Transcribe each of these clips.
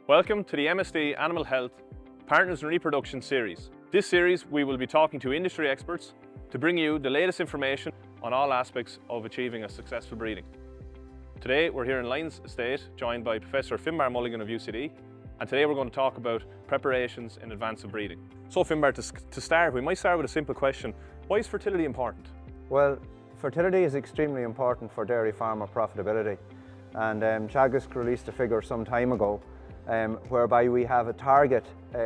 Welcome to the MSD Animal Health Partners in Reproduction Series. This series we will be talking to industry experts to bring you the latest information on all aspects of achieving a successful breeding. Today we're here in Lyons Estate, joined by Professor Finbar Mulligan of UCD, and today we're going to talk about preparations in advance of breeding. So Finbar, to start, we might start with a simple question. Why is fertility important? Well, fertility is extremely important for dairy farmer profitability, and Teagasc released a figure some time ago whereby we have a target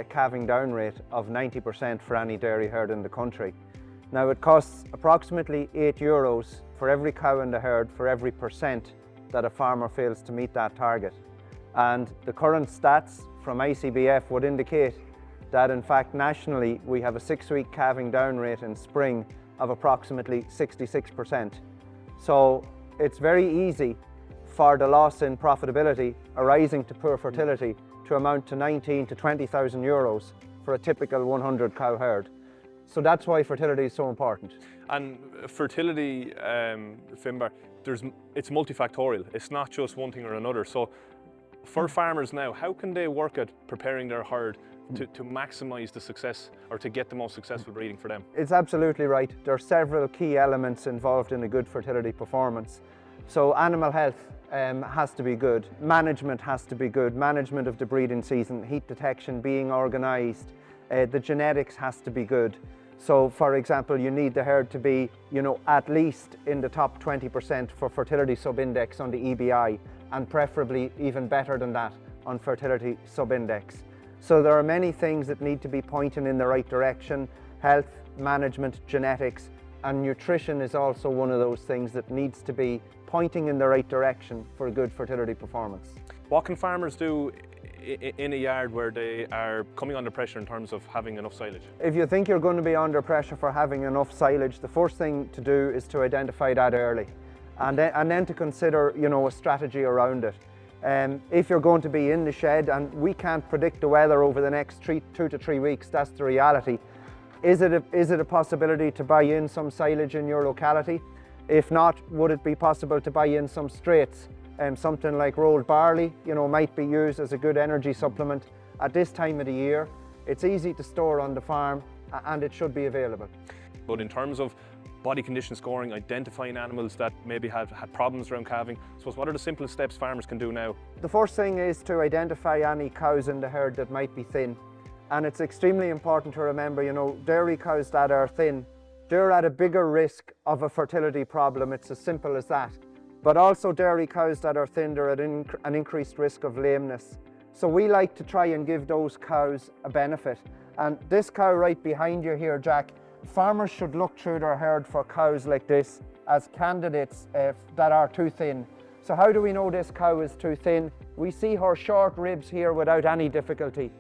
calving down rate of 90% for any dairy herd in the country. Now it costs approximately €8 for every cow in the herd for every percent that a farmer fails to meet that target. And the current stats from ICBF would indicate that in fact nationally we have a 6-week calving down rate in spring of approximately 66%. So it's very easy for the loss in profitability arising to poor fertility to amount to 19 to 20,000 euros for a typical 100 cow herd. So that's why fertility is so important. And fertility, Finbar, it's multifactorial. It's not just one thing or another. So for farmers now, how can they work at preparing their herd to maximise the success or to get the most successful breeding for them? It's absolutely right. There are several key elements involved in a good fertility performance. So animal health has to be good, management has to be good, management of the breeding season, heat detection being organised, the genetics has to be good. So for example, you need the herd to be, at least in the top 20% for fertility subindex on the EBI, and preferably even better than that on fertility subindex. So there are many things that need to be pointing in the right direction: health, management, genetics, and nutrition is also one of those things that needs to be pointing in the right direction for a good fertility performance. What can farmers do in a yard where they are coming under pressure in terms of having enough silage? If you think you're going to be under pressure for having enough silage, the first thing to do is to identify that early, and then to consider, a strategy around it. If you're going to be in the shed, and we can't predict the weather over the next 2 to 3 weeks, that's the reality. Is it a possibility to buy in some silage in your locality? If not, would it be possible to buy in some straights? Something like rolled barley, might be used as a good energy supplement at this time of the year. It's easy to store on the farm and it should be available. But in terms of body condition scoring, identifying animals that maybe have had problems around calving, I suppose, what are the simplest steps farmers can do now? The first thing is to identify any cows in the herd that might be thin. And it's extremely important to remember, dairy cows that are thin, they're at a bigger risk of a fertility problem. It's as simple as that. But also dairy cows that are thin, they're at an increased risk of lameness. So we like to try and give those cows a benefit. And this cow right behind you here, Jack, farmers should look through their herd for cows like this as candidates that are too thin. So how do we know this cow is too thin? We see her short ribs here without any difficulty.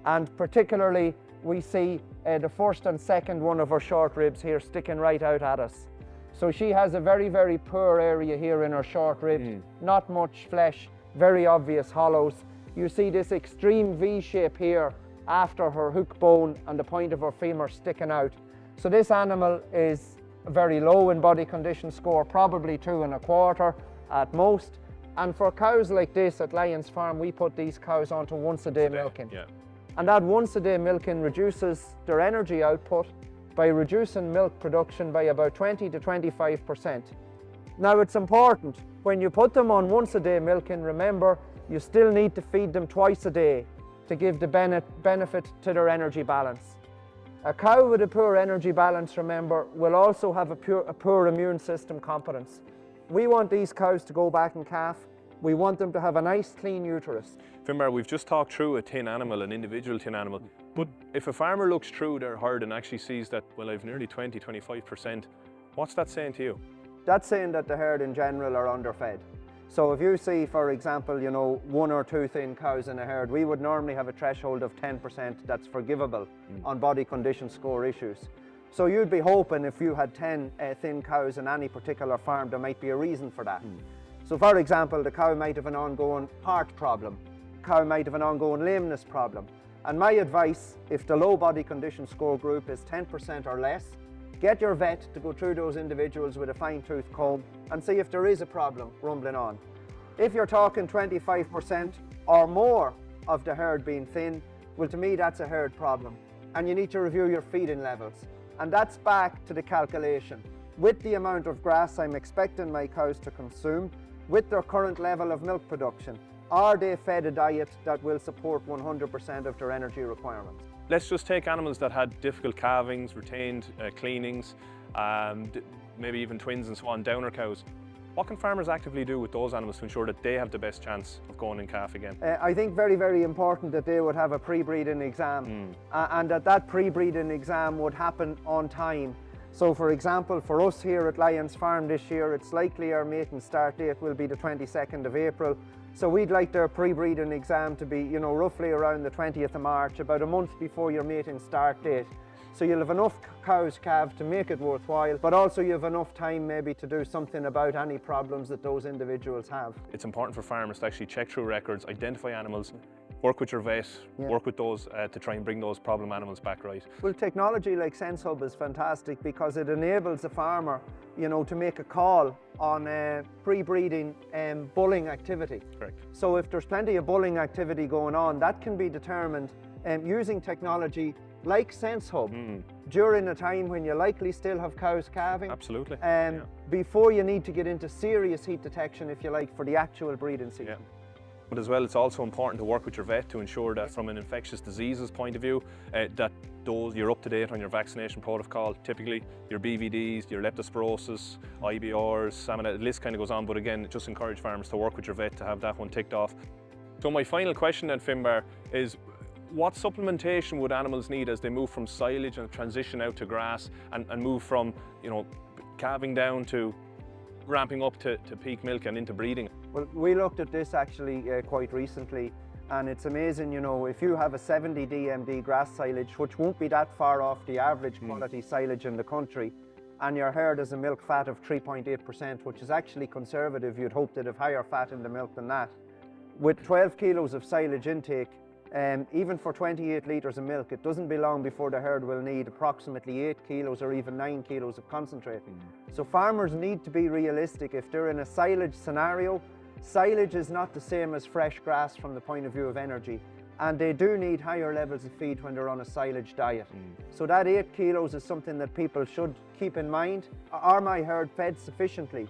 And particularly we see the first and second one of her short ribs here sticking right out at us. So she has a very, very poor area here in her short ribs, not much flesh, very obvious hollows. You see this extreme V shape here after her hook bone and the point of her femur sticking out. So this animal is very low in body condition score, probably 2.25 at most. And for cows like this at Lyons Farm, we put these cows onto once-a-day milking. Yeah. And that once-a-day milking reduces their energy output by reducing milk production by about 20 to 25%. Now it's important, when you put them on once-a-day milking, remember you still need to feed them twice a day to give the benefit to their energy balance. A cow with a poor energy balance, remember, will also have a poor immune system competence. We want these cows to go back and calf. We want them to have a nice clean uterus. Finbar, we've just talked through a thin animal, an individual thin animal, but if a farmer looks through their herd and actually sees that, well, I've nearly 20, 25%, what's that saying to you? That's saying that the herd in general are underfed. So if you see, for example, 1 or 2 thin cows in a herd, we would normally have a threshold of 10% that's forgivable on body condition score issues. So you'd be hoping if you had 10 thin cows in any particular farm, there might be a reason for that. So for example, the cow might have an ongoing heart problem, cow might have an ongoing lameness problem. And my advice, if the low body condition score group is 10% or less, get your vet to go through those individuals with a fine-tooth comb and see if there is a problem rumbling on. If you're talking 25% or more, of the herd being thin, well, to me that's a herd problem. And you need to review your feeding levels. And that's back to the calculation. With the amount of grass I'm expecting my cows to consume, with their current level of milk production, are they fed a diet that will support 100% of their energy requirements? Let's just take animals that had difficult calvings, retained cleanings, maybe even twins and so on, downer cows. What can farmers actively do with those animals to ensure that they have the best chance of going in calf again? I think very, very important that they would have a pre-breeding exam and that pre-breeding exam would happen on time. So for example, for us here at Lyons Farm this year, it's likely our mating start date will be the 22nd of April. So we'd like their pre-breeding exam to be, you know, roughly around the 20th of March, about a month before your mating start date. So you'll have enough cows calved to make it worthwhile, but also you have enough time maybe to do something about any problems that those individuals have. It's important for farmers to actually check through records, identify animals, work with your vet, work with those to try and bring those problem animals back right. Well, technology like SenseHub is fantastic because it enables a farmer, you know, to make a call on pre-breeding bulling activity. Correct. So if there's plenty of bulling activity going on, that can be determined using technology like SenseHub during a time when you likely still have cows calving. Absolutely. Before you need to get into serious heat detection, if you like, for the actual breeding season. Yeah. But as well, it's also important to work with your vet to ensure that from an infectious diseases point of view, that you're up to date on your vaccination protocol. Typically, your BVDs, your leptospirosis, IBRs, salmonella, the list kind of goes on. But again, just encourage farmers to work with your vet to have that one ticked off. So my final question then, Finbar, is what supplementation would animals need as they move from silage and transition out to grass and move from, you know, calving down to ramping up to peak milk and into breeding? Well, we looked at this actually quite recently, and it's amazing, you know, if you have a 70 DMD grass silage, which won't be that far off the average quality silage in the country, and your herd has a milk fat of 3.8%, which is actually conservative. You'd hope they'd have higher fat in the milk than that. With 12 kilos of silage intake, even for 28 litres of milk, it doesn't be long before the herd will need approximately 8 kilos or even 9 kilos of concentrate. So farmers need to be realistic. If they're in a silage scenario, silage is not the same as fresh grass from the point of view of energy, and they do need higher levels of feed when they're on a silage diet. So that 8 kilos is something that people should keep in mind. Are my herd fed sufficiently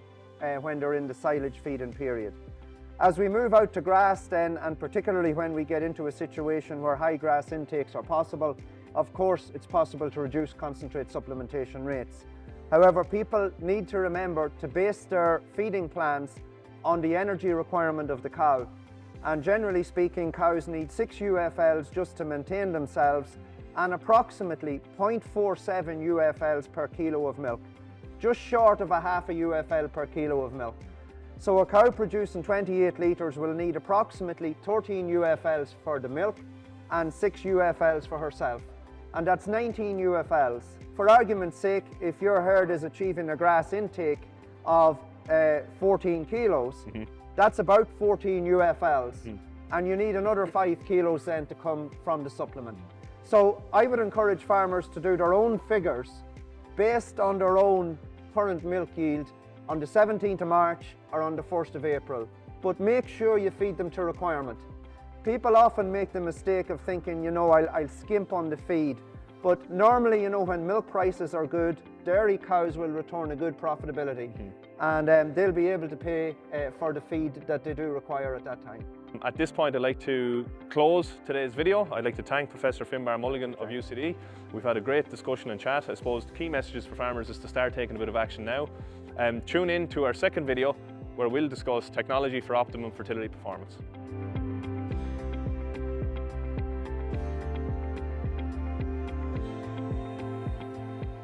when they're in the silage feeding period? As we move out to grass then, and particularly when we get into a situation where high grass intakes are possible, of course it's possible to reduce concentrate supplementation rates. However, people need to remember to base their feeding plans on the energy requirement of the cow. And generally speaking, cows need 6 UFLs just to maintain themselves and approximately 0.47 UFLs per kilo of milk, just short of a half a UFL per kilo of milk. So a cow producing 28 litres will need approximately 13 UFLs for the milk and 6 UFLs for herself. And that's 19 UFLs. For argument's sake, if your herd is achieving a grass intake of 14 kilos, that's about 14 UFLs. And you need another 5 kilos then to come from the supplement. So I would encourage farmers to do their own figures based on their own current milk yield on the 17th of March or on the 1st of April, but make sure you feed them to requirement. People often make the mistake of thinking, you know, I'll skimp on the feed, but normally, you know, when milk prices are good, dairy cows will return a good profitability, and they'll be able to pay for the feed that they do require at that time. At this point, I'd like to close today's video. I'd like to thank Professor Finbar Mulligan of UCD. We've had a great discussion and chat. I suppose the key messages for farmers is to start taking a bit of action now. Tune in to our second video where we'll discuss technology for optimum fertility performance.